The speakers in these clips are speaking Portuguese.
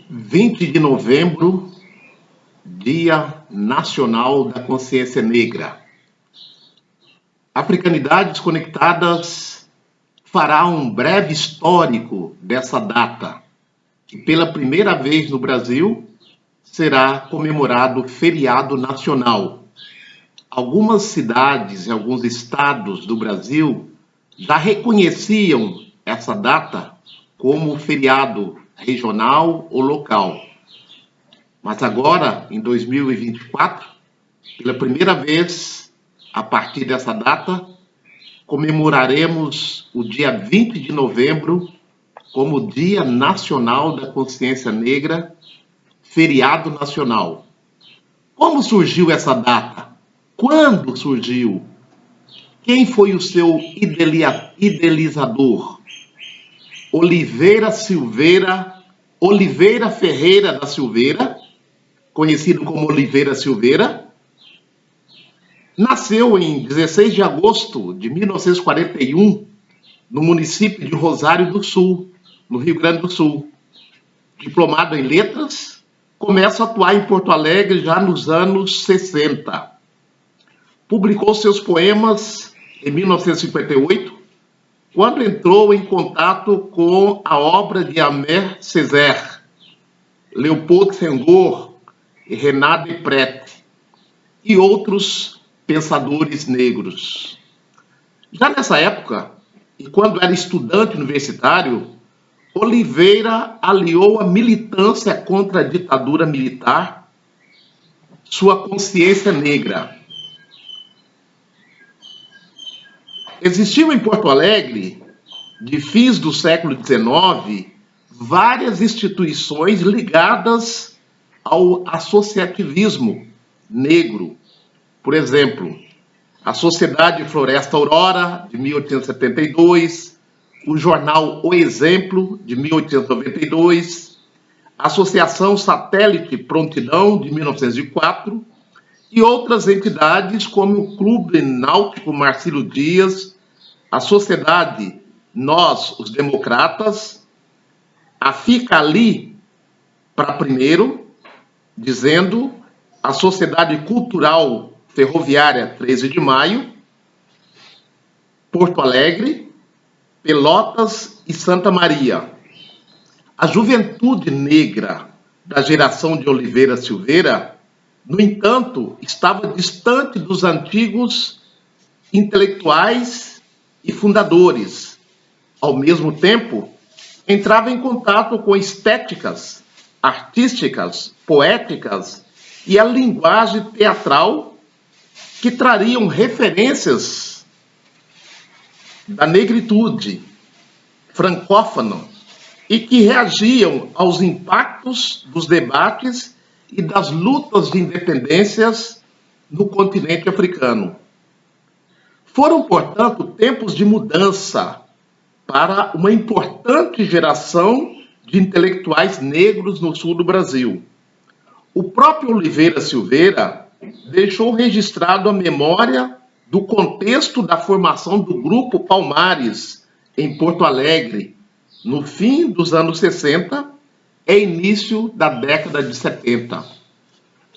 20 de novembro, Dia Nacional da Consciência Negra. Africanidades Conectadas fará um breve histórico dessa data, que pela primeira vez no Brasil será comemorado feriado nacional. Algumas cidades e alguns estados do Brasil já reconheciam essa data como feriado regional ou local. Mas agora, em 2024, pela primeira vez, a partir dessa data, comemoraremos o dia 20 de novembro como Dia Nacional da Consciência Negra, feriado nacional. Como surgiu essa data? Quando surgiu? Quem foi o seu idealizador? Oliveira Ferreira da Silveira, conhecido como Oliveira Silveira, nasceu em 16 de agosto de 1941, no município de Rosário do Sul, no Rio Grande do Sul. Diplomado em letras, começa a atuar em Porto Alegre já nos anos 60. Publicou seus poemas em 1958, quando entrou em contato com a obra de Aimé Césaire, Leopold Senghor e René Descartes e outros pensadores negros. Já nessa época, e quando era estudante universitário, Oliveira aliou a militância contra a ditadura militar, sua consciência negra. Existiu em Porto Alegre, de fins do século XIX, várias instituições ligadas ao associativismo negro. Por exemplo, a Sociedade Floresta Aurora, de 1872, o jornal O Exemplo, de 1892, a Associação Satélite Prontidão, de 1904, e outras entidades como o Clube Náutico Marcílio Dias, a Sociedade Nós, os Democratas, a Fica Ali para primeiro, dizendo a Sociedade Cultural Ferroviária 13 de Maio, Porto Alegre, Pelotas e Santa Maria. A juventude negra da geração de Oliveira Silveira, no entanto, estava distante dos antigos intelectuais e fundadores. Ao mesmo tempo, entrava em contato com estéticas, artísticas, poéticas e a linguagem teatral que trariam referências da negritude francófona e que reagiam aos impactos dos debates e das lutas de independências no continente africano. Foram, portanto, tempos de mudança para uma importante geração de intelectuais negros no sul do Brasil. O próprio Oliveira Silveira deixou registrado a memória do contexto da formação do Grupo Palmares em Porto Alegre, no fim dos anos 60 e início da década de 70.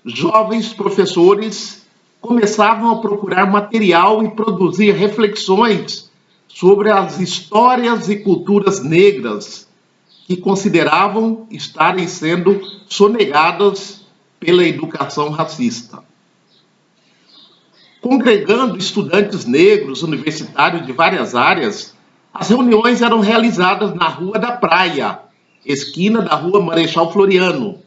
Jovens professores começavam a procurar material e produzir reflexões sobre as histórias e culturas negras que consideravam estarem sendo sonegadas pela educação racista. Congregando estudantes negros universitários de várias áreas, as reuniões eram realizadas na Rua da Praia, esquina da Rua Marechal Floriano.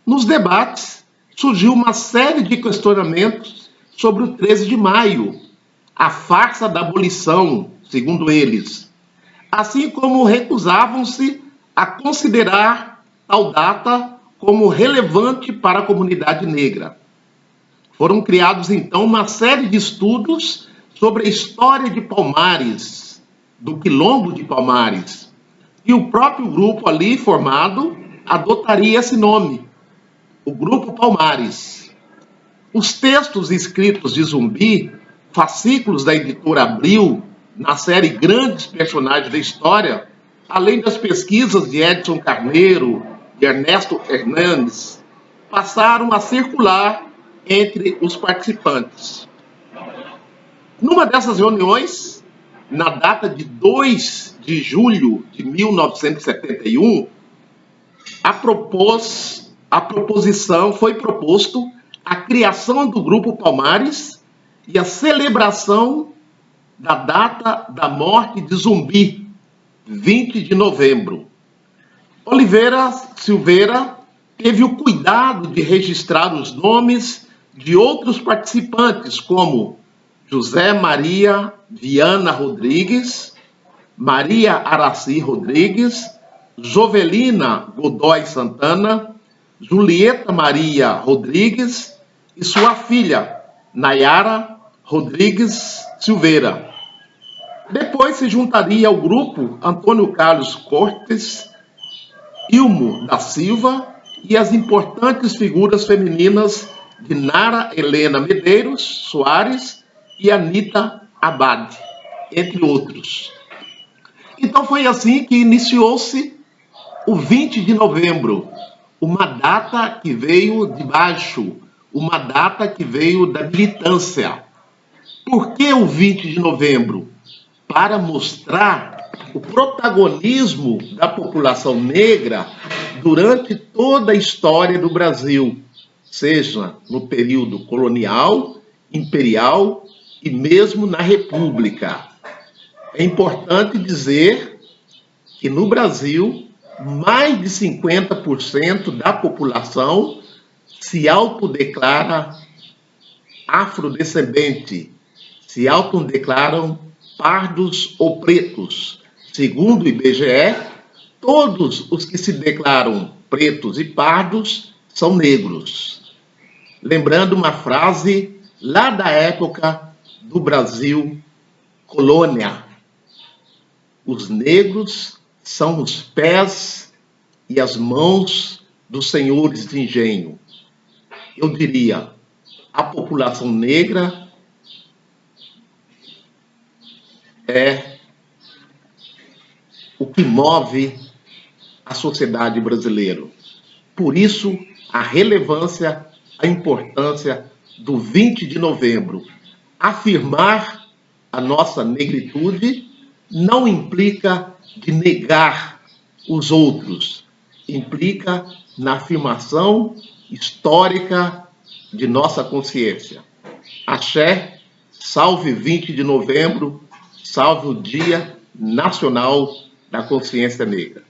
Nos debates, surgiu uma série de questionamentos sobre o 13 de maio, a farsa da abolição, segundo eles, assim como recusavam-se a considerar tal data como relevante para a comunidade negra. Foram criados, então, uma série de estudos sobre a história de Palmares, do Quilombo de Palmares, e o próprio grupo ali formado adotaria esse nome, o Grupo Palmares. Os textos escritos de Zumbi, fascículos da editora Abril, na série Grandes Personagens da História, além das pesquisas de Edson Carneiro, e Ernesto Hernandes passaram a circular entre os participantes. Numa dessas reuniões, na data de 2 de julho de 1971, foi proposto a criação do Grupo Palmares e a celebração da data da morte de Zumbi, 20 de novembro. Oliveira Silveira teve o cuidado de registrar os nomes de outros participantes, como José Maria Viana Rodrigues, Maria Araci Rodrigues, Jovelina Godoy Santana, Julieta Maria Rodrigues e sua filha, Nayara Rodrigues Silveira. Depois se juntaria ao grupo Antônio Carlos Cortes, Ilmo da Silva e as importantes figuras femininas de Nara Helena Medeiros Soares e Anita Abad, entre outros. Então foi assim que iniciou-se o 20 de novembro, uma data que veio de baixo, uma data que veio da militância. Por que o 20 de novembro? Para mostrar o protagonismo da população negra durante toda a história do Brasil, seja no período colonial, imperial e mesmo na República. É importante dizer que no Brasil, mais de 50% da população se autodeclara afrodescendente, se autodeclaram pardos ou pretos. Segundo o IBGE, todos os que se declaram pretos e pardos são negros. Lembrando uma frase lá da época do Brasil colônia: os negros são os pés e as mãos dos senhores de engenho. Eu diria, a população negra é o que move a sociedade brasileira. Por isso, a relevância, a importância do 20 de novembro. Afirmar a nossa negritude não implica de negar os outros, implica na afirmação histórica de nossa consciência. Axé, salve 20 de novembro, salve o Dia Nacional da Consciência Negra.